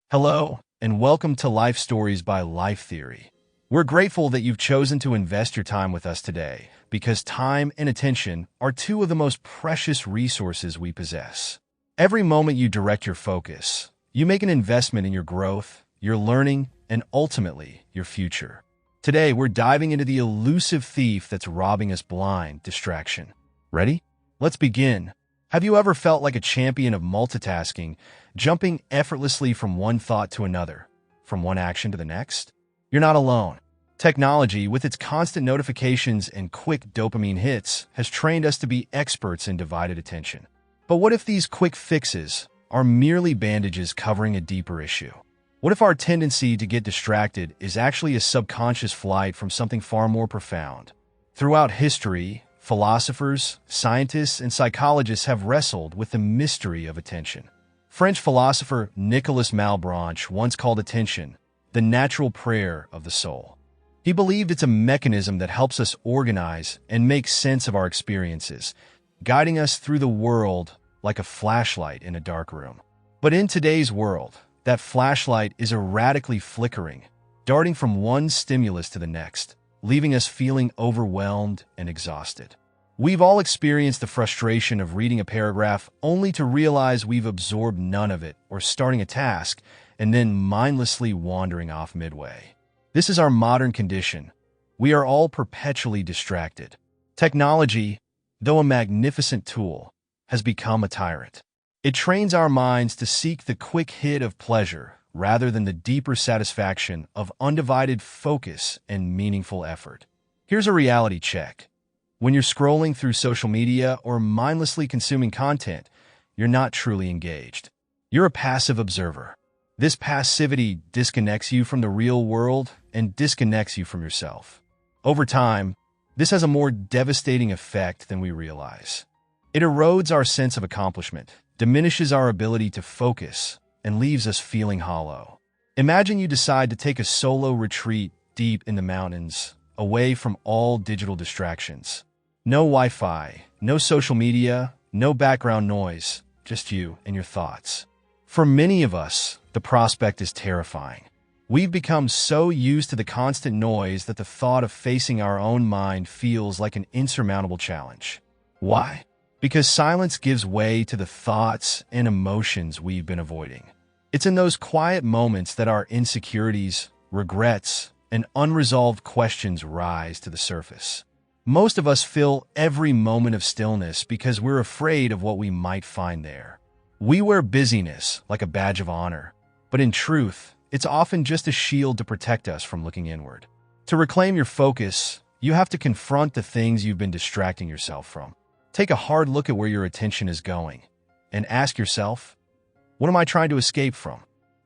Hello, and welcome to Life Stories by Life Theory. We're grateful that you've chosen to invest your time with us today, because time and attention are two of the most precious resources we possess. Every moment you direct your focus, you make an investment in your growth, your learning, and ultimately, your future. Today, we're diving into the elusive thief that's robbing us blind: distraction. Ready? Let's begin. Have you ever felt like a champion of multitasking, jumping effortlessly from one thought to another, from one action to the next? You're not alone. Technology, with its constant notifications and quick dopamine hits, has trained us to be experts in divided attention. But what if these quick fixes are merely bandages covering a deeper issue? What if our tendency to get distracted is actually a subconscious flight from something far more profound? Throughout history, philosophers, scientists, and psychologists have wrestled with the mystery of attention. French philosopher Nicolas Malebranche once called attention the natural prayer of the soul. He believed it's a mechanism that helps us organize and make sense of our experiences, guiding us through the world like a flashlight in a dark room. But in today's world, that flashlight is erratically flickering, darting from one stimulus to the next, leaving us feeling overwhelmed and exhausted. We've all experienced the frustration of reading a paragraph only to realize we've absorbed none of it, or starting a task and then mindlessly wandering off midway. This is our modern condition. We are all perpetually distracted. Technology, though a magnificent tool, has become a tyrant. It trains our minds to seek the quick hit of pleasure rather than the deeper satisfaction of undivided focus and meaningful effort. Here's a reality check. When you're scrolling through social media or mindlessly consuming content, you're not truly engaged. You're a passive observer. This passivity disconnects you from the real world and disconnects you from yourself. Over time, this has a more devastating effect than we realize. It erodes our sense of accomplishment, diminishes our ability to focus, and leaves us feeling hollow. Imagine you decide to take a solo retreat deep in the mountains, away from all digital distractions. No Wi-Fi, no social media, no background noise, just you and your thoughts. For many of us, the prospect is terrifying. We've become so used to the constant noise that the thought of facing our own mind feels like an insurmountable challenge. Why? Because silence gives way to the thoughts and emotions we've been avoiding. It's in those quiet moments that our insecurities, regrets, and unresolved questions rise to the surface. Most of us fill every moment of stillness because we're afraid of what we might find there. We wear busyness like a badge of honor, but in truth, it's often just a shield to protect us from looking inward. To reclaim your focus, you have to confront the things you've been distracting yourself from. Take a hard look at where your attention is going and ask yourself, what am I trying to escape from?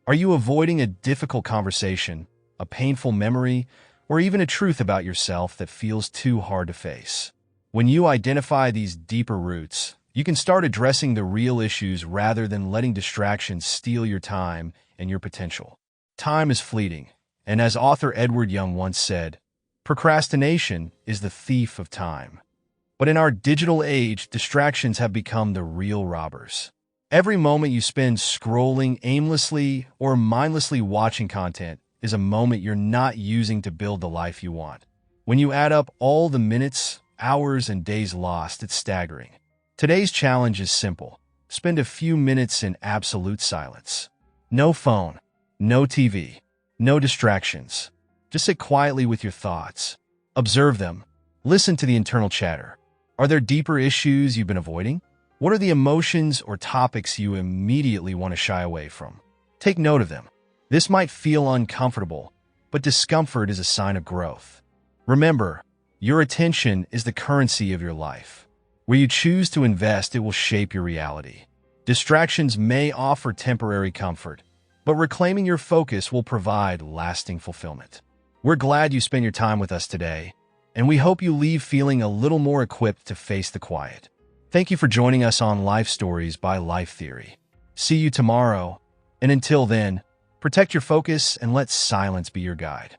Are you avoiding a difficult conversation, a painful memory, or even a truth about yourself that feels too hard to face? When you identify these deeper roots, you can start addressing the real issues rather than letting distractions steal your time and your potential. Time is fleeting, and as author Edward Young once said, procrastination is the thief of time. But in our digital age, distractions have become the real robbers. Every moment you spend scrolling aimlessly or mindlessly watching content is a moment you're not using to build the life you want. When you add up all the minutes, hours, and days lost, it's staggering. Today's challenge is simple. Spend a few minutes in absolute silence. No phone, no TV, no distractions. Just sit quietly with your thoughts. Observe them. Listen to the internal chatter. Are there deeper issues you've been avoiding? What are the emotions or topics you immediately want to shy away from? Take note of them. This might feel uncomfortable, but discomfort is a sign of growth. Remember, your attention is the currency of your life. Where you choose to invest, it will shape your reality. Distractions may offer temporary comfort, but reclaiming your focus will provide lasting fulfillment. We're glad you spent your time with us today, and we hope you leave feeling a little more equipped to face the quiet. Thank you for joining us on Life Stories by Life Theory. See you tomorrow, and until then, protect your focus and let silence be your guide.